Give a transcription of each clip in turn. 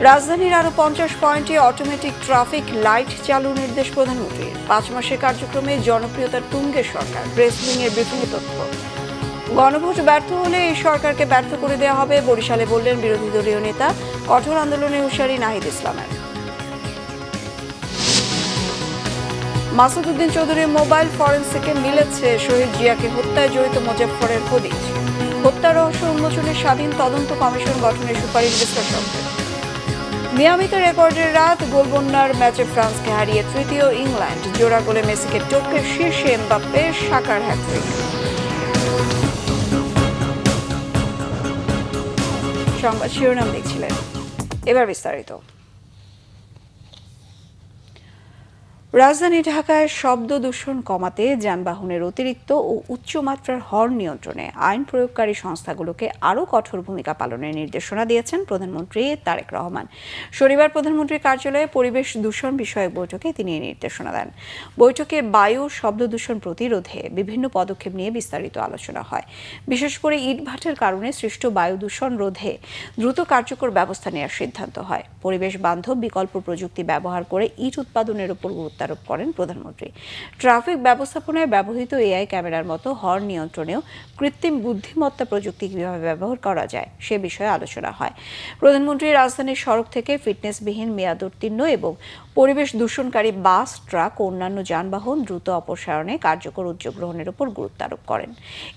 রাজধানীর আরও 50 পয়েন্টে অটোমেটিক ট্রাফিক লাইট চালুর নির্দেশ প্রধানমন্ত্রীর। 5 মাসের কার্যক্রমে জনপ্রিয়তার তুঙ্গে সরকার, প্রেস উইংয়ের বিভিন্ন তথ্য। গণভোট ব্যর্থ হলে এই সরকারকে ব্যর্থ করে দেওয়া হবে, বরিশালে বললেন বিরোধী দলীয় নেতা। কঠোর আন্দোলনে হুঁশিয়ারি নাহিদ ইসলামের। মাসুদ উদ্দিন চৌধুরীর মোবাইল ফরেনসিকে মিলেছে শহীদ জিয়াকে হত্যায় জড়িত মোজাফফরের হদিস। হত্যা রহস্য উন্মোচনে স্বাধীন তদন্ত কমিশন গঠনের সুপারিশ বিশ্লেষকদের। মিয়ামিতে রেকর্ডের রাত, গোলবন্যার ম্যাচে ফ্রান্সকে হারিয়ে তৃতীয় ইংল্যান্ড। জোড়া গোলে মেসিকে টপকে শীর্ষে এমবাপ্পে, সাকার হ্যাট্রিক। সংবাদ শিরোনাম দেখছিলেন, এবার বিস্তারিত। রাজধানী ঢাকায় শব্দ দূষণ কমাতে যানবাহনের অতিরিক্ত ও উচ্চমাত্রার হর্ন নিয়ন্ত্রণে আইন প্রয়োগকারী সংস্থাগুলোকে আরও কঠোর ভূমিকা পালনের নির্দেশনা দিয়েছেন প্রধানমন্ত্রী তারেক রহমান। শনিবার প্রধানমন্ত্রীর কার্যালয়ে পরিবেশ দূষণ বিষয়ক বৈঠকে তিনি এই নির্দেশনা দেন। বৈঠকে বায়ু শব্দ দূষণ প্রতিরোধে বিভিন্ন পদক্ষেপ নিয়ে বিস্তারিত আলোচনা হয়। বিশেষ করে ইটভাটার কারণে সৃষ্ট বায়ু দূষণ রোধে দ্রুত কার্যকর ব্যবস্থা নেওয়ার সিদ্ধান্ত হয়। পরিবেশ বান্ধব বিকল্প প্রযুক্তি ব্যবহার করে ইট উৎপাদনের উপর গুরুত্ব আরোপ করেন প্রধানমন্ত্রী। ট্রাফিক ব্যবস্থাপনায় ব্যবহৃত এআই ক্যামেরার মতো হর্ন নিয়ন্ত্রণেও কৃত্রিম বুদ্ধিমত্তা প্রযুক্তি কিভাবে ব্যবহার করা যায় সে বিষয়ে আলোচনা হয়। প্রধানমন্ত্রী রাজধানীর সড়ক থেকে ফিটনেসবিহীন মেয়াদোত্তীর্ণ এবং পরিবেশ দূষণকারী বাস, ট্রাক ও অন্যান্য যানবাহন দ্রুত অপসারণে কার্যকর উদ্যোগ গ্রহণের উপর গুরুত্ব আরোপ করেন।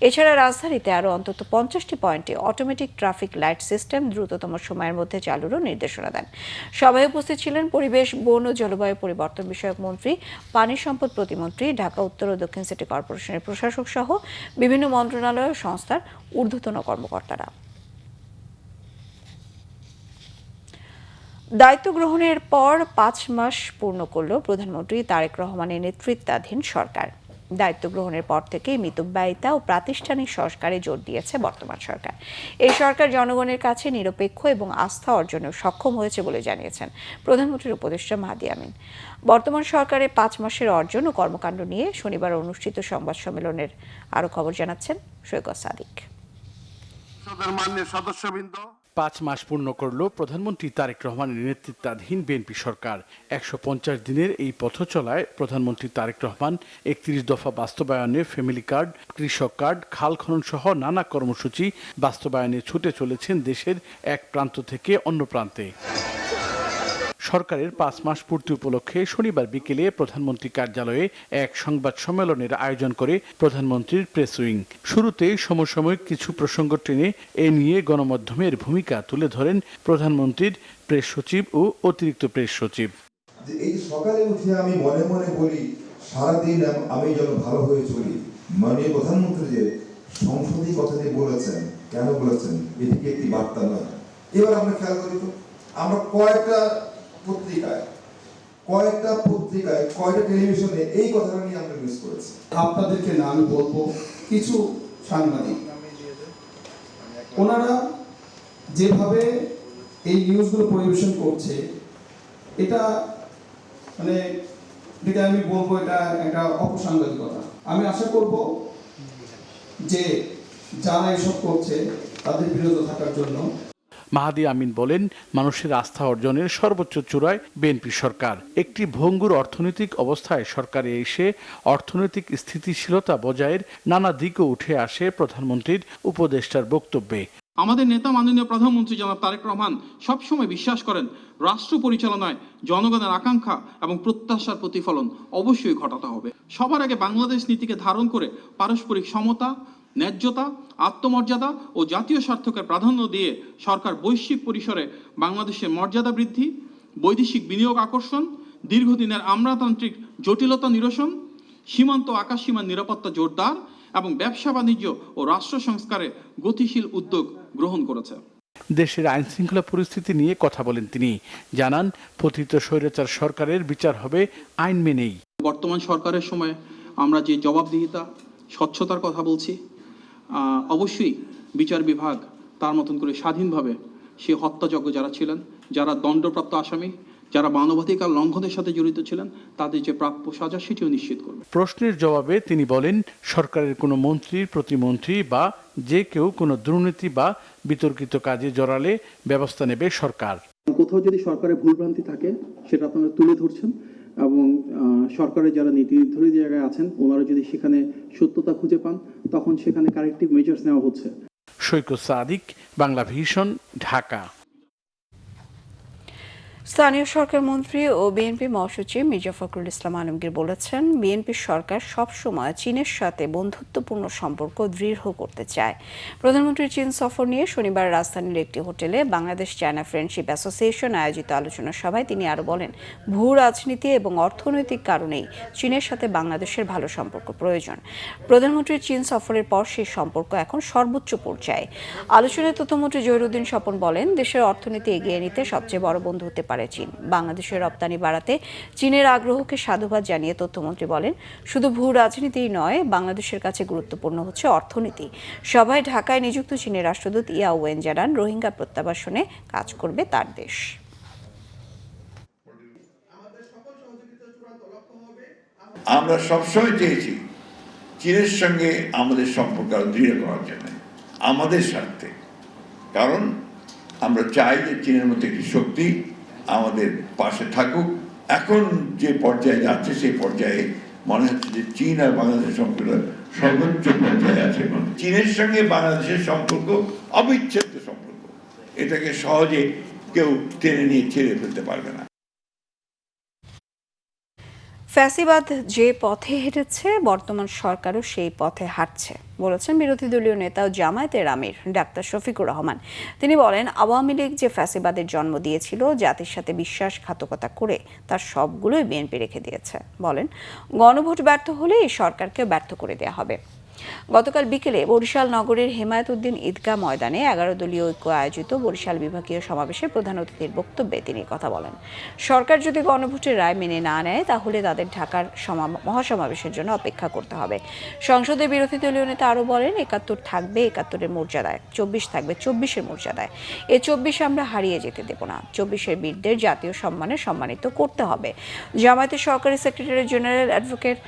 এছাড়া রাজধানীতে আরও অন্তত 50টি পয়েন্টে অটোমেটিক ট্রাফিক লাইট সিস্টেম দ্রুততম সময়ের মধ্যে চালুরও নির্দেশনা দেন। সভায় উপস্থিত ছিলেন পরিবেশ, বন ও জলবায়ু পরিবর্তন বিষয়ক মন্ত্রী, পানি সম্পদ প্রতিমন্ত্রী, ঢাকা উত্তর ও দক্ষিণ সিটি কর্পোরেশনের প্রশাসক সহ বিভিন্ন মন্ত্রণালয় ও সংস্থার ঊর্ধ্বতন কর্মকর্তারা। দায়িত্ব গ্রহণের পর 5 মাস পূর্ণ করল প্রধানমন্ত্রী তারেক রহমানের নেতৃত্বাধীন সরকার। দায়িত্ব গ্রহণের পর থেকে মিতব্যয়িতা ও প্রাতিষ্ঠানিক সংস্কারে জোর দিয়েছে বর্তমান সরকার। এই সরকার জনগণের কাছে নিরপেক্ষ এবং আস্থা অর্জনে সক্ষম হয়েছে বলে জানিয়েছেন প্রধানমন্ত্রীর উপদেষ্টা মাহদি আমিন। বর্তমান সরকারের 5 মাসের অর্জন ও কর্মকাণ্ড নিয়ে শনিবার অনুষ্ঠিত সংবাদ সম্মেলনের আরও খবর জানাচ্ছেন সৈকত সাদিক। 5 মাস পূর্ণ করল প্রধানমন্ত্রী তারেক রহমানের নেতৃত্বাধীন বিএনপি সরকার। 150 দিনের এই পথ চলায় প্রধানমন্ত্রী তারেক রহমান 31 দফা বাস্তবায়নে ফ্যামিলি কার্ড, কৃষক কার্ড, খাল খনন সহ নানা কর্মসূচি বাস্তবায়নে ছুটে চলেছেন দেশের এক প্রান্ত থেকে অন্য প্রান্তে। সরকারের 5 মাস পূর্তি উপলক্ষে শনিবার বিকেলে প্রধানমন্ত্রী কার্যালয়ে এক সংবাদ সম্মেলনের আয়োজন করে প্রধানমন্ত্রীর প্রেস উইং। শুরুতে সমসাময়িক কিছু প্রসঙ্গ টেনে এ নিয়ে গণমাধ্যমের ভূমিকা তুলে ধরেন প্রধানমন্ত্রীর প্রেস সচিব ও অতিরিক্ত প্রেস সচিব। এই সকালে উঠে আমি মনে মনে বলি, সারাদিন আমি যেন ভালো হয়ে চলি। মাননীয় প্রধানমন্ত্রী যে সংসদীয় কথাটি বলেছেন, কেন বলেছেন, এটি কি একটি বার্তা নয়? এবার আমরা খেয়াল করি তো, আমরা কয়েকটা পত্রিকায়, কয়েকটা টেলিভিশনে এই কথাটা নিয়ে আমরা মিস করেছি। আপনাদেরকে না আমি বলবো, কিছু সাংবাদিক ওনারা যেভাবে এই নিউজগুলো পরিবেশন করছে, এটা মানে যেটা আমি বলবো, এটা একটা অপসাংবাদিকতা। আমি আশা করব যে যারা এসব করছে তাদের বিরত থাকার জন্য। মাহদি আমিন বলেন, মানুষের আস্থা অর্জনের সর্বোচ্চ চূড়ায় বিএনপি সরকার। একটি ভঙ্গুর অর্থনৈতিক অবস্থায় সরকারে এসে অর্থনৈতিক স্থিতিশীলতা বজায়ের নানা দিকও উঠে আসে প্রধানমন্ত্রীর উপদেষ্টার বক্তব্যে। আমাদের নেতা মাননীয় প্রধানমন্ত্রী জনাব তারেক রহমান সবসময় বিশ্বাস করেন, রাষ্ট্র পরিচালনায় জনগণের আকাঙ্ক্ষা এবং প্রত্যাশার প্রতিফলন অবশ্যই ঘটাতে হবে। সবার আগে বাংলাদেশ নীতিকে ধারণ করে পারস্পরিক সমতা, ন্যায্যতা, আত্মমর্যাদা ও জাতীয় স্বার্থকে প্রাধান্য দিয়ে সরকার বৈশ্বিক পরিসরে বাংলাদেশের মর্যাদা বৃদ্ধি, বৈদেশিক বিনিয়োগ আকর্ষণ, দীর্ঘদিনের আমলাতান্ত্রিক জটিলতা নিরসন, সীমান্ত আকাশসীমার নিরাপত্তা জোরদার এবং ব্যবসা বাণিজ্য ও রাষ্ট্র সংস্কারে গতিশীল উদ্যোগ গ্রহণ করেছে। দেশের আইন শৃঙ্খলা পরিস্থিতি নিয়ে কথা বলেন তিনি। জানান, পতিত স্বৈরাচার সরকারের বিচার হবে আইন মেনেই। বর্তমান সরকারের সময় আমরা যে জবাবদিহিতা, স্বচ্ছতার কথা বলছি, অবশ্যই বিচার বিভাগ তার মতন করে স্বাধীনভাবে সে হত্যাযজ্ঞ যারা ছিলেন, যারা দণ্ডপ্রাপ্ত আসামি, যারা মানবাধিকার লঙ্ঘনের সাথে জড়িত ছিলেন, তাদের যে প্রাপ্য সাজা সেটিও নিশ্চিত করবে। প্রশ্নের জবাবে তিনি বলেন, সরকারের কোনো মন্ত্রী, প্রতিমন্ত্রী বা যে কেউ কোনো দুর্নীতি বা বিতর্কিত কাজে জড়ালে ব্যবস্থা নেবে সরকার। কোথাও যদি সরকারের ভুলভ্রান্তি থাকে সেটা আপনারা তুলে ধরছেন এবং সরকারের যারা নীতি নির্ধারিত জায়গায় আছেন ওনারা যদি সেখানে সত্যতা খুঁজে পান তখন সেখানে কারেক্টিভ মেজার্স নেওয়া হচ্ছে। সৈকত সাদিক, বাংলা ভিশন, ঢাকা। স্থানীয় সরকার মন্ত্রী ও বিএনপি মহাসচিব মির্জা ফখরুল ইসলাম আলমগীর বলেছেন, বিএনপি সরকার সবসময় চীনের সাথে বন্ধুত্বপূর্ণ সম্পর্ক দৃঢ় করতে চায়। প্রধানমন্ত্রীর চীন সফর নিয়ে শনিবার রাজধানীর একটি হোটেলে বাংলাদেশ চায়না ফ্রেন্ডশিপ অ্যাসোসিয়েশন আয়োজিত আলোচনা সভায় তিনি আরও বলেন, ভূ রাজনীতি এবং অর্থনৈতিক কারণেই চীনের সাথে বাংলাদেশের ভালো সম্পর্ক প্রয়োজন। প্রধানমন্ত্রীর চীন সফরের পর সেই সম্পর্ক এখন সর্বোচ্চ পর্যায়ে। আলোচনায় তথ্যমন্ত্রী জহিরুদ্দিন স্বপন বলেন, দেশের অর্থনীতি এগিয়ে নিতে সবচেয়ে বড় বন্ধু হতে পারে চীন। বাংলাদেশের রপ্তানি বাড়াতে চীনের আগ্রহকে সাধুবাদ জানিয়ে তথ্যমন্ত্রী বলেন, শুধু ভূ রাজনীতিই নয়, বাংলাদেশের কাছে গুরুত্বপূর্ণ হচ্ছে অর্থনীতি। সভায় ঢাকায় নিযুক্ত চীনের রাষ্ট্রদূত ইয়া ওয়েন জানান, রোহিঙ্গা প্রত্যাবাসনে কাজ করবে তার দেশ। আমরা সবসময় চেয়েছি চীনের সঙ্গে আমাদের সম্পর্ক আরো দৃঢ় করার জন্য, আমাদের স্বার্থে। কারণ আমরা চাই যে চীনের মতো একটি শক্তি আমাদের পাশে থাকুক। এখন যে পর্যায়ে যাচ্ছে সেই পর্যায়ে মনে হচ্ছে যে চীন আর বাংলাদেশের সম্পর্ক সর্বোচ্চ পর্যায়ে আছে। চীনের সঙ্গে বাংলাদেশের সম্পর্ক অবিচ্ছেদ্য সম্পর্ক, এটাকে সহজে কেউ টেনে নিয়ে ছেড়ে ফেলতে পারবে না। ফ্যাসিবাদ যে পথে হেঁটেছে, বর্তমান সরকারও সেই পথে হাঁটছে বলেছেন বিরোধী দলীয় নেতা ও জামায়াতের আমির ডাক্তার শফিকুর রহমান। তিনি বলেন, আওয়ামী লীগ যে ফ্যাসিবাদের জন্ম দিয়েছিল, জাতির সাথে বিশ্বাসঘাতকতা করে তার সবগুলোই বিএনপি রেখে দিয়েছে। বলেন, গণভোট ব্যর্থ হলে এই সরকারকে ব্যর্থ করে দেওয়া হবে। গতকাল বিকেলে বরিশাল নগরের হেমায়েতউদ্দিন ঈদগাহ ময়দানে 11 দলীয় ঐক্য আয়োজিত বরিশাল বিভাগীয় সমাবেশে প্রধান অতিথির বক্তব্যে তিনি কথা বলেন। সরকার যদি গণভোটের রায় মেনে না নেয় তাহলে তাদের ঢাকার মহাসমাবেশের জন্য অপেক্ষা করতে হবে। সংসদের বিরোধী দলীয় নেতা আরও বলেন, 71 থাকবে 71-এর মর্যাদায়, 24 থাকবে 24-এর মর্যাদায়। এই 24 আমরা হারিয়ে যেতে দেব না। 24-এর বীরদের জাতীয় সম্মানে সম্মানিত করতে হবে। জামায়াতের সহকারী secretary general advocate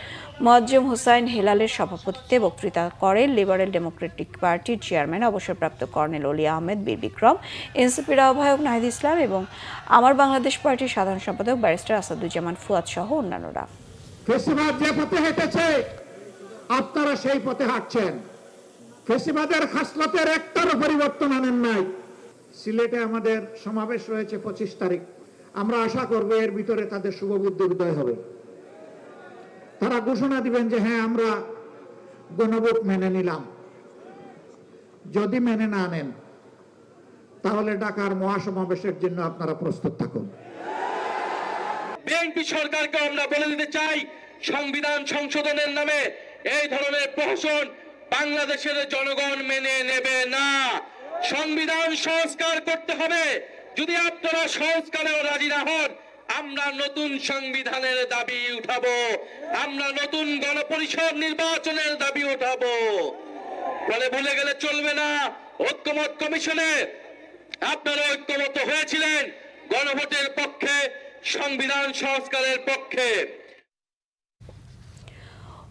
Moazzem Hossain হেলালের সভাপতিত্বে বক্তৃতা করেন লিবারেল ডেমোক্রেটিক পার্টির চেয়ারম্যান অবসরপ্রাপ্ত কর্নেল অলি আহমেদ বীর বিক্রম, এনসিপির আহ্বায়ক নাহিদ ইসলাম এবং আমার বাংলাদেশ পার্টির সাধারণ সম্পাদক ব্যারিস্টার আসাদুজ্জামান ফুয়াদ সহ অন্যান্যরা। ফ্যাসিবাদ যে পথে হেঁটেছে আপনারা সেই পথে হাঁটছেন। ফ্যাসিবাদের খাসলতের একটারও পরিবর্তন আনেন নাই। সিলেটে আমাদের সমাবেশ রয়েছে 25 তারিখ। আমরা আশা করব এর ভিতরে তাদের শুভবুদ্ধি উদয় হবে। তারা ঘোষণা দিবেন যে হ্যাঁ, আমরা গণভোট মেনে নিলাম। যদি মেনে না নেন তাহলে ঢাকার মহাসমাবেশের জন্য আপনারা প্রস্তুত থাকুন। বিএনপি সরকারকে আমরা বলে দিতে চাই, সংবিধান সংশোধনের নামে এই ধরনের প্রহসন বাংলাদেশের জনগণ মেনে নেবে না। সংবিধান সংস্কার করতে হবে। যদি আপনারা সংস্কারেও রাজি না হন, আমরা নতুন সংবিধানের দাবি উঠাবো, আমরা নতুন গণপরিষদ নির্বাচনের দাবি উঠাবো। বলে ভুলে গেলে চলবে না, ঐক্যমত কমিশনে আপনারা ঐক্যমত হয়েছিলেন গণভোটের পক্ষে, সংবিধান সংস্কারের পক্ষে।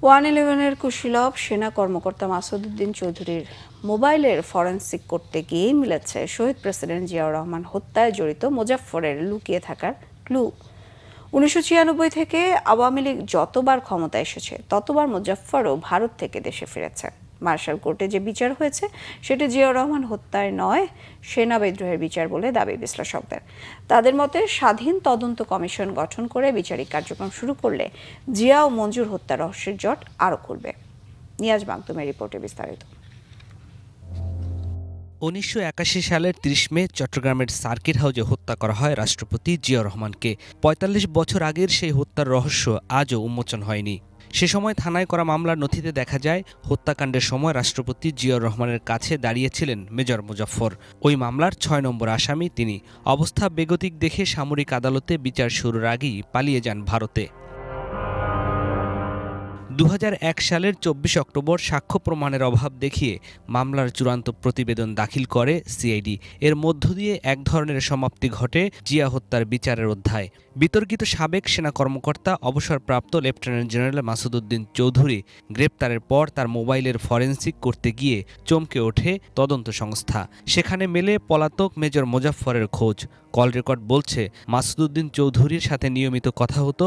111-এর কুশীলব সেনা কর্মকর্তা মাসুদ উদ্দিন চৌধুরীর মোবাইলের ফরেনসিক করতে গিয়ে মিলেছে শহীদ প্রেসিডেন্ট জিয়াউর রহমান হত্যায় জড়িত মোজাফফরের লুকিয়ে থাকার ক্লু। 1996 থেকে আওয়ামী লীগ যতবার ক্ষমতা এসেছে ততবার মোজাফফরও ভারত থেকে দেশে ফিরেছে। মার্শাল কোর্টে যে বিচার হয়েছে সেটি জিয়াউর রহমান হত্যায় নয়, সেনা বিদ্রোহের বিচার বলে দাবি বিশ্লেষকদের। তাদের মতে স্বাধীন তদন্ত কমিশন গঠন করে বিচারিক কার্যক্রম শুরু করলে জিয়া ও মঞ্জুর হত্যা রহস্যের জট আরও খুলবে। নিয়াজ মাকদুমের রিপোর্টে বিস্তারিত। 1981 সালের 30 মে চট্টগ্রামের সার্কিট হাউজে হত্যা করা হয় রাষ্ট্রপতি জিয়াউর রহমানকে। 45 বছর আগের সেই হত্যার রহস্য আজও উন্মোচন হয়নি। সে সময় থানায় করা মামলার নথিতে দেখা যায়, হত্যাকাণ্ডের সময় রাষ্ট্রপতি জিয়াউর রহমানের কাছে দাঁড়িয়েছিলেন মেজর মুজাফফর। ওই মামলার 6 নম্বর আসামি তিনি। অবস্থা বেগতিক দেখে সামরিক আদালতে বিচার শুরুর আগেই পালিয়ে যান ভারতে। 2001 সালের 24 অক্টোবর সাক্ষ্য প্রমাণের অভাব দেখিয়ে মামলার চূড়ান্ত প্রতিবেদন দাখিল করে সিআইডি। এর মধ্য দিয়ে এক ধরনের সমাপ্তি ঘটে জিয়া হত্যার বিচারের অধ্যায়। বিতর্কিত সাবেক সেনা কর্মকর্তা অবসরপ্রাপ্ত লেফটেন্যান্ট জেনারেল মাসুদ উদ্দিন চৌধুরী গ্রেপ্তারের পর তার মোবাইলের ফরেনসিক করতে গিয়ে চমকে ওঠে তদন্ত সংস্থা। সেখানে মেলে পলাতক মেজর মোজাফফরের খোঁজ। কল রেকর্ড বলছে মাসুদ উদ্দিন চৌধুরীর সাথে নিয়মিত কথা হতো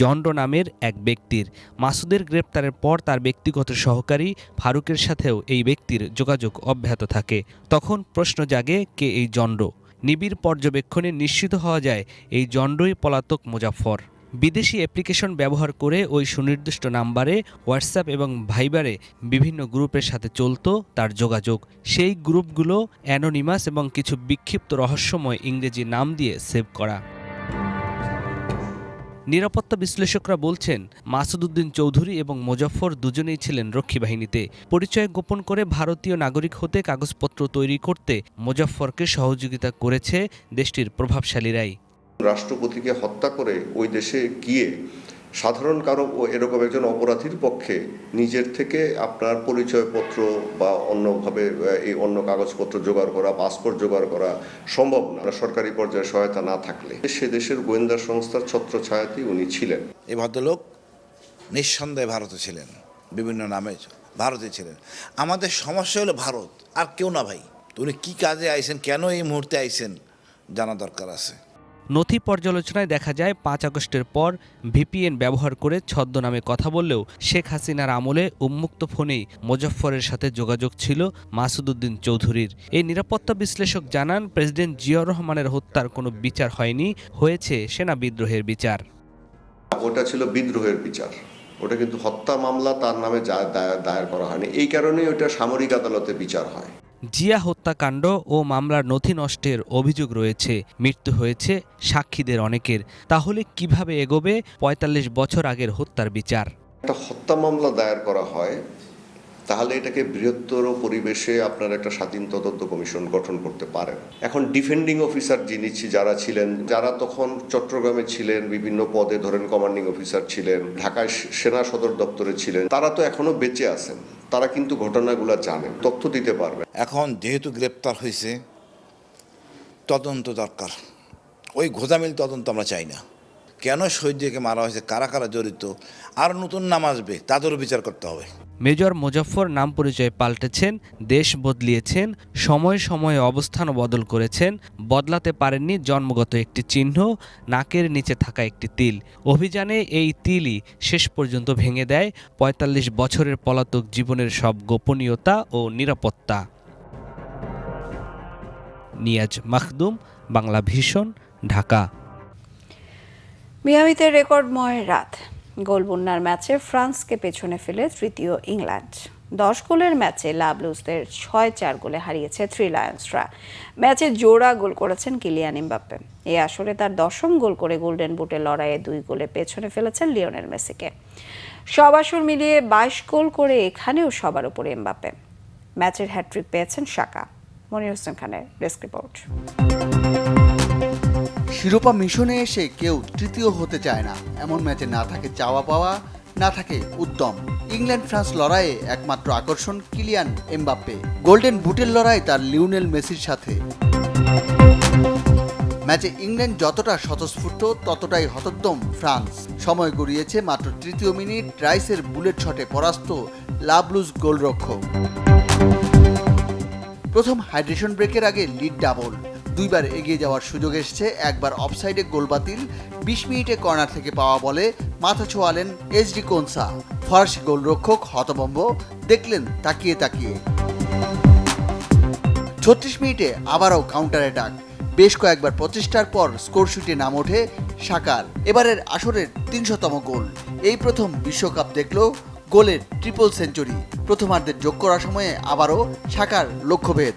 জন্ড নামের এক ব্যক্তির। মাসুদের গ্রেপ্তারের পর তার ব্যক্তিগত সহকারী ফারুকের সাথেও এই ব্যক্তির যোগাযোগ অব্যাহত থাকে। তখন প্রশ্ন জাগে, কে এই জন্ড? নিবিড় পর্যবেক্ষণে নিশ্চিত হওয়া যায় এই জন্ডই পলাতক মোজাফফর। বিদেশি অ্যাপ্লিকেশন ব্যবহার করে ওই সুনির্দিষ্ট নাম্বারে হোয়াটসঅ্যাপ এবং ভাইবারে বিভিন্ন গ্রুপের সাথে চলত তার যোগাযোগ। সেই গ্রুপগুলো অ্যানোনিমাস এবং কিছু বিক্ষিপ্ত রহস্যময় ইংরেজি নাম দিয়ে সেভ করা। নিরাপত্তা বিশ্লেষকরা বলছেন মাসুদ উদ্দিন চৌধুরী এবং মোজাফফর দুজনেই ছিলেন রক্ষী বাহিনীতে। পরিচয় গোপন করে ভারতীয় নাগরিক হতে কাগজপত্র তৈরি করতে মোজাফফরকে সহযোগিতা করেছে দেশটির প্রভাবশালীরাই। রাষ্ট্রপতিকে হত্যা করে ওই দেশে গিয়ে সাধারণ কারো এরকম একজন অপরাধীর পক্ষে নিজের থেকে আপনার পরিচয়পত্র বা অন্যভাবে এই অন্য কাগজপত্র জোগাড় করা, পাসপোর্ট জোগাড় করা সম্ভব না সরকারি পর্যায়ে সহায়তা না থাকলে। সে দেশের গোয়েন্দা সংস্থার ছত্রছায়াতেই উনি ছিলেন। এই ভদ্রলোক নিঃসন্দেহে ভারতে ছিলেন, বিভিন্ন নামে ভারতে ছিলেন। আমাদের সমস্যা হলো ভারত, আর কেউ না ভাই। উনি কী কাজে আইছেন, কেন এই মুহূর্তে আইছেন জানা দরকার আছে। নথি পর্যালোচনায় দেখা যায় 5 আগস্টের পর ভিপিএন ব্যবহার করে ছদ্মনামে কথা বললেও শেখ হাসিনার আমলে উন্মুক্ত ফোনেই মোজাফফরের সাথে যোগাযোগ ছিল মাসুদ উদ্দিন চৌধুরীর। এই নিরাপত্তা বিশ্লেষক জানান, প্রেসিডেন্ট জিয়াউর রহমানের হত্যার কোনো বিচার হয়নি, হয়েছে সেনা বিদ্রোহের বিচার। ওটা ছিল বিদ্রোহের বিচার, ওটা কিন্তু হত্যা মামলা তার নামে দায়ের করা হয়নি। এই কারণেই ওটা সামরিক আদালতে বিচার হয়। জিয়া হত্যাকাণ্ড ও মামলার নথি নষ্টের অভিযোগ রয়েছে, মৃত্যু হয়েছে সাক্ষীদের অনেকের। তাহলে কিভাবে এগোবে ৪৫ বছর আগের হত্যার বিচার? একটা হত্যা মামলা দায়ের করা হয়, তাহলে এটাকে বৃহত্তর পরিবেশে আপনার একটা স্বাধীন তদন্ত কমিশন গঠন করতে পারেন। এখন ডিফেন্ডিং অফিসার যারা ছিলেন, যারা তখন চট্টগ্রামে ছিলেন, বিভিন্ন পদে ধরেন কমান্ডিং অফিসার ছিলেন, ঢাকায় সেনা সদর দপ্তরে ছিলেন, তারা তো এখনো বেঁচে আছেন। তারা কিন্তু ঘটনাগুলো জানেন, তথ্য দিতে পারবেন। এখন যেহেতু গ্রেপ্তার হয়েছে, তদন্ত দরকার। ওই ঘোদামিল তদন্ত আমরা চাই না। কেন শহীদকে মারা হয়েছে, কারা কারা জড়িত, আর নতুন নাম আসবে, তাদেরও বিচার করতে হবে। মেজর মোজাফফর নাম পরিচয় পাল্টেছেন, দেশ বদলিয়েছেন, সময়ে সময়ে অবস্থানও বদল করেছেন, বদলাতে পারেননি জন্মগত একটি চিহ্ন, নাকের নিচে থাকা একটি তিল। অভিযানে এই তিলই শেষ পর্যন্ত ভেঙে দেয় ৪৫ বছরের পলাতক জীবনের সব গোপনীয়তা ও নিরাপত্তা। নিয়াজ মাখদুম, বাংলা ভিশন, ঢাকা। মিয়ামিতে রেকর্ডময় রাত। গোলবন্যার ম্যাচে ফ্রান্সকে পেছনে ফেলে তৃতীয় ইংল্যান্ড। 10 গোলের ম্যাচে লা ব্লুজদের 6-4 গোলে হারিয়েছে থ্রি লায়ন্সরা। ম্যাচে জোড়া গোল করেছেন কিলিয়ান এমবাপ্পে। এই আসরে তার 10ম গোল করে গোল্ডেন বুটের লড়াইয়ে 2 গোলে পেছনে ফেলেছেন লিওনেল মেসিকে। সব আসর মিলিয়ে 22 গোল করে এখানেও সবার উপরে এমবাপ্পে। ম্যাচের হ্যাট্রিক পেয়েছেন সাকা। মনির হোসেন খানের ডেস্ক রিপোর্ট। শিরোপা মিশনে এসে কেউ তৃতীয় হতে চায় না, এমন ম্যাচে না থাকে চাওয়া পাওয়া, না থাকে উদ্যম। ইংল্যান্ড ফ্রান্স লড়াইয়ে একমাত্র আকর্ষণ কিলিয়ান এমবাপ্পে। গোল্ডেন বুটের লড়াই তার লিওনেল মেসির সাথে। ম্যাচে ইংল্যান্ড যতটা স্বতঃস্ফূর্ত ততটাই হতোদ্যম ফ্রান্স। সময় গড়িয়েছে মাত্র 3য় মিনিট, রাইসের বুলেট শটে পরাস্ত লা ব্লুজ গোলরক্ষক। প্রথম হাইড্রেশন ব্রেকের আগে লিড ডাবল। 2 বার এগিয়ে যাওয়ার সুযোগ এসেছে, একবার অফসাইডে গোল বাতিল। 20 মিনিটে কর্নার থেকে পাওয়া বলে মাথা ছোঁয়ালেন এসডি কোনসা। ফরাসি গোলরক্ষক হতভম্ব, দেখলেন তাকিয়ে তাকিয়ে। 36 মিনিটে আবারও কাউন্টার অ্যাটাক। বেশ কয়েকবার প্রচেষ্টার পর স্কোর শিটে নাম ওঠে সাকার। এবারের আসরের 300তম গোল। এই প্রথম বিশ্বকাপ দেখল গোলের ট্রিপল সেঞ্চুরি। প্রথমার্ধের যোগ করার সময়ে আবারও সাকার লক্ষ্যভেদ।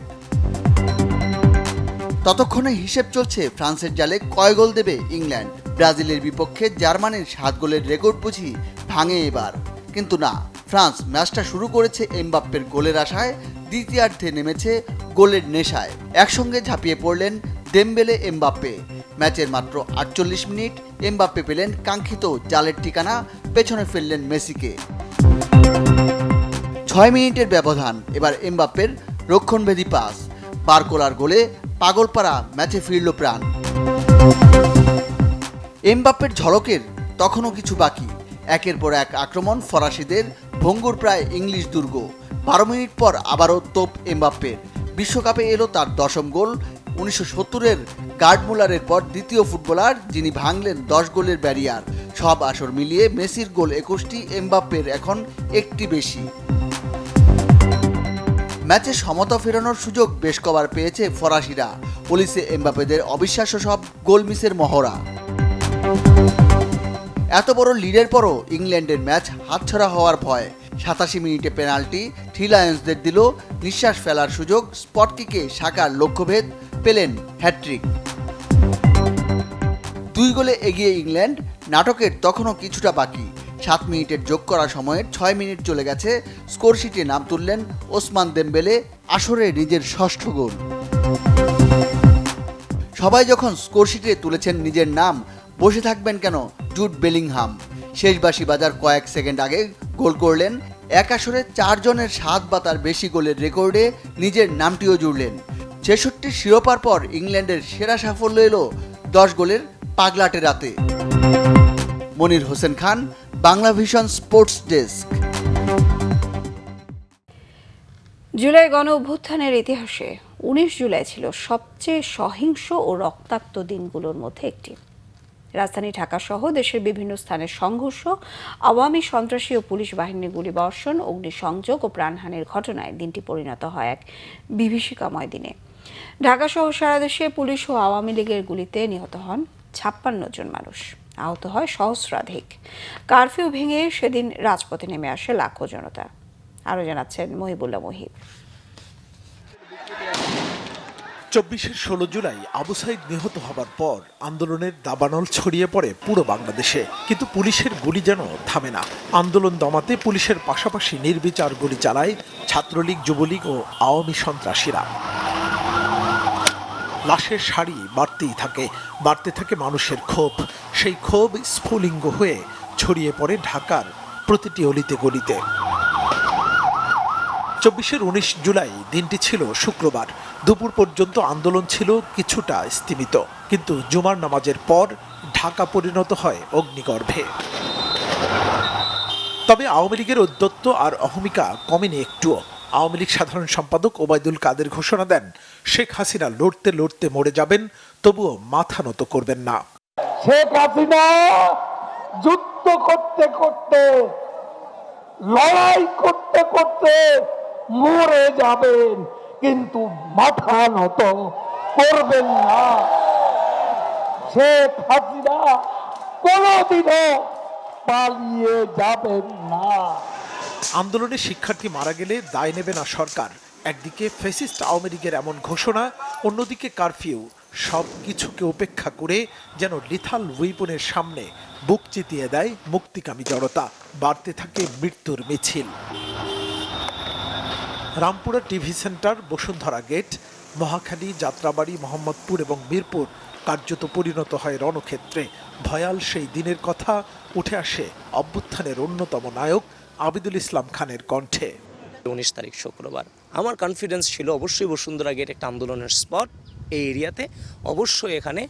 ততক্ষণে হিসেব চলছে ফ্রান্সের জালে কয় গোল দেবে ইংল্যান্ড। ব্রাজিলের বিপক্ষে জার্মানির 7 গোলের রেকর্ড বুঝি ভাঙে এবার। কিন্তু না, ফ্রান্স ম্যাচটা শুরু করেছে এমবাপ্পের গোলের আশায়, দ্বিতীয়ার্ধে নেমেছে গোলের নেশায়। একসঙ্গে ঝাঁপিয়ে পড়লেন দেমবেলে এমবাপ্পে। ম্যাচের মাত্র 48 মিনিট এমবাপ্পে পেলেন কাঙ্ক্ষিত জালের ঠিকানা, পেছনে ফেললেন মেসিকে। ছয় মিনিটের ব্যবধান, এবার এমবাপ্পের রক্ষণভেদী পাস, বারকোলার গোলে পাগলপাড়া, ম্যাচে ফিরল প্রাণ। এমবাপ্পের ঝলকের তখনও কিছু বাকি, একের পর এক আক্রমণ ফরাসিদের, ভঙ্গুর প্রায় ইংলিশ দুর্গ। 12 মিনিট পর আবারও তোপ এমবাপ্পের, বিশ্বকাপে এলো তার 10ম গোল। 1970-এর গার্ড মুলারের পর দ্বিতীয় ফুটবলার যিনি ভাঙলেন 10 গোলের ব্যারিয়ার। সব আসর মিলিয়ে মেসির গোল 21টি, এমবাপ্পের এখন একটি বেশি। ম্যাচে সমতা ফেরানোর সুযোগ বেশ কবার পেয়েছে ফরাসিরা, পুলিশে এমবাপ্পেদের অবিশ্বাস্য সব গোল মিসের মহড়া। এত বড় লিডের পরও ইংল্যান্ডের ম্যাচ হাতছাড়া হওয়ার ভয়। 87 মিনিটে পেনাল্টি, থ্রি লায়ন্সদের দিল নিঃশ্বাস ফেলার সুযোগ, স্পট কিকে সাকার লক্ষ্যভেদ, পেলেন হ্যাট্রিক। 2 গোলে এগিয়ে ইংল্যান্ড, নাটকের তখনও কিছুটা বাকি। 7 মিনিটের যোগ করা সময়ের 6 মিনিট চলে গেছে, স্কোরশিটে নাম তুললেন ওসমান দেমবেলে, আসরে নিজের 6ষ্ঠ গোল। সবাই যখন স্কোরশিটে তুলেছেন নিজের নাম, বসে থাকবেন কেন জুড বেলিংহাম? শেষ বাঁশি বাজার কয়েক সেকেন্ড আগে গোল করলেন, এক আসরে 4 জনের 7 বা তার বেশি গোলের রেকর্ডে নিজের নামটিও জুড়লেন। 66 শিরোপার পর ইংল্যান্ডের সেরা সাফল্য এলো 10 গোলের পাগলাটে রাতে। Monir Hossain Khan, Bangla vision sports desk. জুলাই গণ অভ্যুত্থানের ইতিহাসে 19 জুলাই ছিল সবচেয়ে সহিংস ও রক্তাক্ত দিনগুলোর মধ্যে একটি। রাজধানী ঢাকা সহ দেশের বিভিন্ন স্থানে সংঘর্ষ, আওয়ামী সন্ত্রাসী ও পুলিশ বাহিনীর গুলিবর্ষণ, অগ্নিসংযোগ ও প্রাণহানির ঘটনায় দিনটি পরিণত হয় এক বিভীষিকাময় দিনে। ঢাকা সহ সারা দেশে পুলিশ ও আওয়ামী লীগের গুলিতে নিহত হন 56 জন মানুষ, আহত হয় সহস্রাধিক। কারফিউ ভেঙে সেদিন রাজপথে নেমে আসে লাখো জনতা। আরও জানাচ্ছেন মহিবুল্লাহ মহিব। 24-এর 16 জুলাই আবু সাইদ নিহত হবার পর আন্দোলনের দাবানল ছড়িয়ে পড়ে পুরো বাংলাদেশে, কিন্তু পুলিশের গুলি যেন থামে না। আন্দোলন দমাতে পুলিশের পাশাপাশি নির্বিচার গুলি চালায় ছাত্রলীগ, যুবলীগ ও আওয়ামী সন্ত্রাসীরা। লাশের সারি বাড়তে থাকে মানুষের ক্ষোভ। সেই ক্ষোভ স্ফুলিঙ্গ হয়ে ছড়িয়ে পড়ে ঢাকার প্রতিটি অলিতে গলিতে। 24-এর 19 জুলাই দিনটি ছিল শুক্রবার। দুপুর পর্যন্ত আন্দোলন ছিল কিছুটা স্তিমিত, কিন্তু জুমার নামাজের পর ঢাকা পরিণত হয় অগ্নিগর্ভে। তবে আওয়ামী লীগের ঔদ্ধত্য আর অহমিকা কমেনি একটুও। আওয়ামী লীগ সাধারণ সম্পাদক ওবায়দুল কাদের ঘোষণা দেন, শেখ হাসিনা লড়তে লড়তে মরে যাবেন, তবুও মাথা নত করবেন না। শেখ হাসিনা যুদ্ধ করতে করতে, লড়াই করতে করতে মরে যাবেন, কিন্তু মাথা নত করবেন না। শেখ হাসিনা কোনোদিনও পালিয়ে যাবেন না। আন্দোলনে শিক্ষার্থী মারা গেলে দায় নেবে না সরকার। একদিকে ফ্যাসিস্ট আওয়ামী লীগের এমন ঘোষণা, অন্যদিকে কারফিউ। সব কিছুকে উপেক্ষা করে যেন লিথাল উইপনের সামনে বুক চিতিয়ে দেয় মুক্তিকামী জনতা। বাড়তে থাকে মৃত্যুর মিছিল। Rampura TV centre, Bashundhara gate, Mohakhali, Jatrabari, Mohammadpur এবং মিরপুর কার্যত পরিণত হয় রণক্ষেত্রে। ভয়াল সেই দিনের কথা উঠে আসে অভ্যুত্থানের অন্যতম নায়ক আবিদুল ইসলাম খানের কণ্ঠে। 19 তারিখ শুক্রবার আমার কনফিডেন্স ছিল অবশ্যই বসুন্ধরা গেট একটা আন্দোলনের স্পট, এই এরিয়াতে অবশ্যই এখানে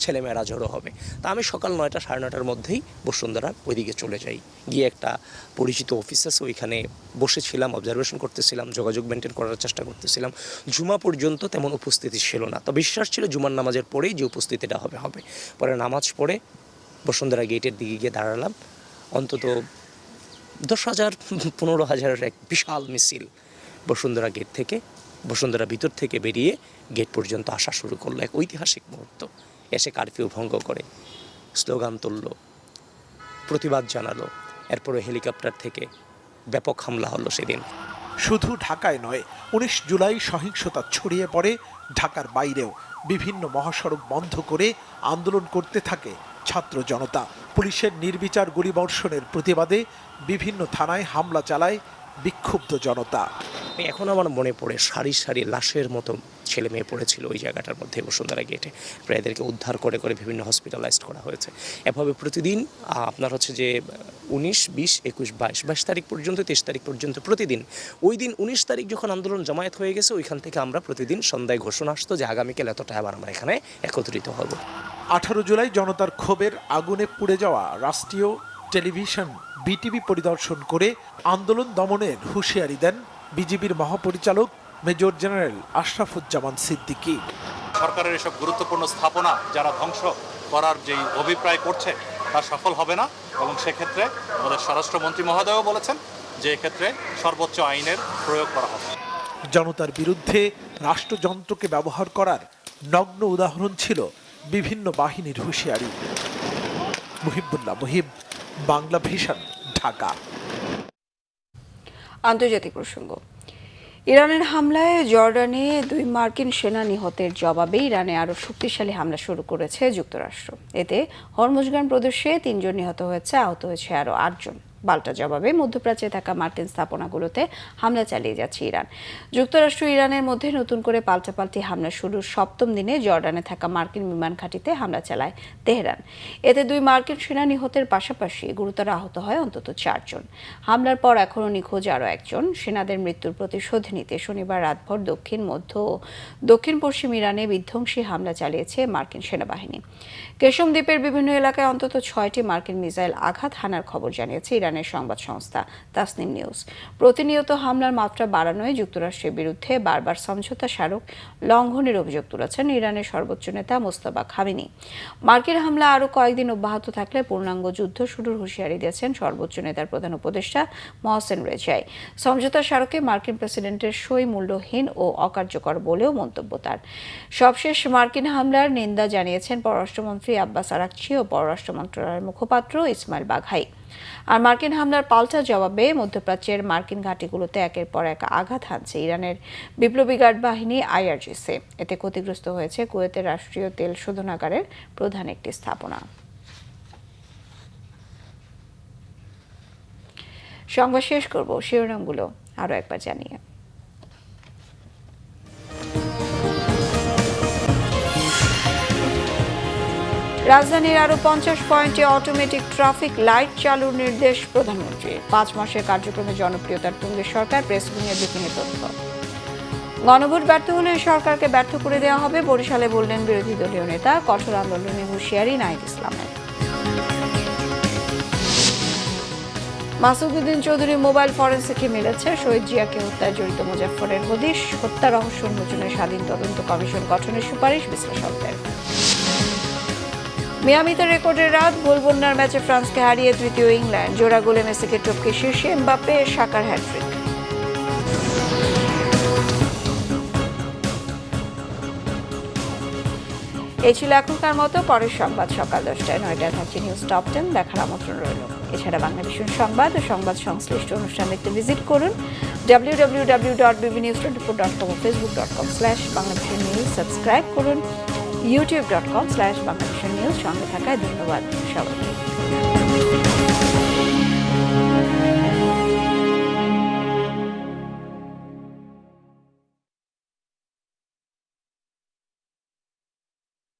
ছেলেমেয়েরা জড়ো হবে। তা আমি সকাল 9টা সাড়ে 9টার মধ্যেই বসুন্ধরার ওইদিকে চলে যাই। গিয়ে একটা পরিচিত অফিস আছে, ওইখানে বসেছিলাম, অবজারভেশন করতেছিলাম, যোগাযোগ মেনটেন করার চেষ্টা করতেছিলাম। জুমা পর্যন্ত তেমন উপস্থিতি ছিল না, তো বিশ্বাস ছিল জুমার নামাজের পরেই যে উপস্থিতিটা হবে। পরে নামাজ পড়ে বসুন্ধরা গেটের দিকে গিয়ে দাঁড়ালাম। অন্তত 10,000 15,000-এর এক বিশাল মিছিল বসুন্ধরা গেট থেকে, বসুন্ধরা ভিতর থেকে বেরিয়ে গেট পর্যন্ত আসা শুরু করলো। এক ঐতিহাসিক মুহূর্ত। এসে কারফিউ ভঙ্গ করে স্লোগান তুলল, প্রতিবাদ জানালো। এরপরে হেলিকপ্টার থেকে ব্যাপক হামলা হলো সেদিন। শুধু ঢাকায় নয়, 19 জুলাই সহিংসতা ছড়িয়ে পড়ে ঢাকার বাইরেও। বিভিন্ন মহাসড়ক বন্ধ করে আন্দোলন করতে থাকে ছাত্র জনতা। পুলিশের নির্বিচার গুলিবর্ষণের প্রতিবাদে বিভিন্ন থানায় হামলা চালায় বিক্ষুব্ধ জনতা। এখন আমার মনে পড়ে সারি সারি লাশের মতো ছেলে মেয়ে পড়েছিল ওই জায়গাটার মধ্যে বসুন্ধরা গেটে, প্রায় এদেরকে উদ্ধার করে করে বিভিন্ন হসপিটালাইজড করা হয়েছে। এভাবে প্রতিদিন আপনার হচ্ছে যে 19, 20, 21, 22 তারিখ পর্যন্ত, 23 তারিখ পর্যন্ত প্রতিদিন, ওই দিন 19 তারিখ যখন আন্দোলন জামায়াত হয়ে গেছে ওইখান থেকে আমরা প্রতিদিন সন্ধ্যায় ঘোষণা আসতো যে আগামীকাল এতটা আবার আমরা এখানে একত্রিত হব। 18 জুলাই জনতার ক্ষোভের আগুনে পুড়ে যাওয়া রাষ্ট্রীয় টেলিভিশন বিটিভি পরিদর্শন করে আন্দোলন দমনের হুঁশিয়ারি দেন বিজিবির মহাপরিচালক মেজর জেনারেল আশরাফুজ্জামান সিদ্দিকী। সরকারের এসব গুরুত্বপূর্ণ স্থাপনা যারা ধ্বংস করার যেই অভিপ্রায় করছে তা সফল হবে না, এবং সেক্ষেত্রে আমাদের স্বরাষ্ট্রমন্ত্রী মহোদয়ও বলেছেন যে এক্ষেত্রে সর্বোচ্চ আইনের প্রয়োগ করা হবে। জনতার বিরুদ্ধে রাষ্ট্রযন্ত্রকে ব্যবহার করার নগ্ন উদাহরণ ছিল বিভিন্ন বাহিনীর হুঁশিয়ারি। মুহিবুল্লাহ মুহিব, বাংলা ভিশন, ঢাকা। আন্তর্জাতিক প্রসঙ্গ। ইরানের হামলায় জর্ডানে 2 মার্কিন সেনা নিহতের জবাবে ইরানে আরও শক্তিশালী হামলা শুরু করেছে যুক্তরাষ্ট্র। এতে হরমুজগান প্রদেশে 3 জন নিহত হয়েছে, আহত হয়েছে আরও 8 জন। পাল্টা জবাবে মধ্যপ্রাচ্যে থাকা মার্কিন স্থাপনাগুলোতে হামলা চালিয়ে যাচ্ছে ইরান। যুক্তরাষ্ট্র ইরানের মধ্যে নতুন করে পাল্টাপাল্টি হামলা শুরুর 7ম দিনে জর্ডানে থাকা মার্কিন বিমান ঘাঁটিতে হামলা চালায় তেহরান। এতে 2 মার্কিন সেনা নিহতের পাশাপাশি গুরুতর আহত হয় অন্তত 4 জন। হামলার পর এখনও নিখোঁজ আরও 1 জন। সেনাদের মৃত্যুর প্রতিশোধ নিতে শনিবার রাতভর দক্ষিণ, মধ্য ও দক্ষিণ পশ্চিম ইরানে বিধ্বংসী হামলা চালিয়েছে মার্কিন সেনাবাহিনী। কেশম দ্বীপের বিভিন্ন এলাকায় অন্তত 6টি মার্কিন মিসাইল আঘাত হানার খবর জানিয়েছে ইরানের সংবাদ সংস্থা তাসনিম নিউজ। প্রতিনিয়ত হামলার মাত্রা বাড়ানোয় যুক্তরাষ্ট্রের বিরুদ্ধে বারবার সমঝোতা স্মারক লঙ্ঘনের অভিযোগ তুলেছেন ইরানের সর্বোচ্চ নেতা মোস্তফা খামেনি। মার্কিন হামলা আরও কয়েকদিন অব্যাহত থাকলে পূর্ণাঙ্গ যুদ্ধ শুরুর হুঁশিয়ারি দিয়েছেন সর্বোচ্চ নেতার প্রধান উপদেষ্টা মহসেন রেজাই। সমঝোতা স্মারকে মার্কিন প্রেসিডেন্টের সই মূল্যহীন ও অকার্যকর বলেও মন্তব্য তার। সবশেষ মার্কিন হামলার নিন্দা জানিয়েছেন পররাষ্ট্রমন্ত্রী আব্বাস আরাকচি ও পররাষ্ট্র মন্ত্রণালয়ের মুখপাত্র ইসমাইল বাঘাই। আর মার্কিন হামলার পাল্টা জবাবে মধ্যপ্রাচ্যের মার্কিন ঘাঁটিগুলোতে একের পর এক আঘাত হানছে ইরানের বিপ্লবী গার্ড বাহিনী IRGC। এতে ক্ষতিগ্রস্ত হয়েছে কুয়েতের রাষ্ট্রীয় তেল শোধনাগারের প্রধান একটি স্থাপনা। সংবাদ শেষ করব শিরোনামগুলো আরও একবার জানিয়ে। রাজধানীর আরও 50 পয়েন্টে অটোমেটিক ট্রাফিক লাইট চালুর নির্দেশ প্রধানমন্ত্রীর। 5 মাসের কার্যক্রমে জনপ্রিয়তার তুঙ্গে সরকার, প্রেস উইংয়ের ব্রিফিংয়ে তথ্য। গণভোট ব্যর্থ হলে সরকারকে ব্যর্থ করে দেওয়া হবে, বরিশালে বললেন বিরোধী দলীয় নেতা। কঠোর আন্দোলনে হুঁশিয়ারি নাহিদ ইসলামের। মাসুদউদ্দিন চৌধুরী মোবাইল ফরেন্সিকে মিলেছে শহীদ জিয়াকে হত্যায় জড়িত মুজাফফরের হদিশ। হত্যা রহস্য উন্মোচনের স্বাধীন তদন্ত কমিশন গঠনের সুপারিশ বিশ্লেষকদের। মিয়ামিতে রেকর্ডের রাত, ভোল বন্যার ম্যাচে ফ্রান্সকে হারিয়ে তৃতীয় ইংল্যান্ড। জোড়া গোলে মেসিকে টপকে শীর্ষে এমবাপ্পে, সাকার হ্যাটট্রিক। এই ছিল এখনকার মতো। পরের সংবাদ সকাল 10টায়, 9টায় থাকছে নিউজ টপ 10 দেখার আমন্ত্রণ রইল। এছাড়া বাংলা ভিশন সংবাদ ও সংবাদ সংশ্লিষ্ট অনুষ্ঠান দেখতে ভিজিট করুন www.bbnews24.com ও facebook.com/banglavishnnews। সাবস্ক্রাইব করুন youtube.com/banglavishnnews। সঙ্গে থাকায় ধন্যবাদ সবাইকে।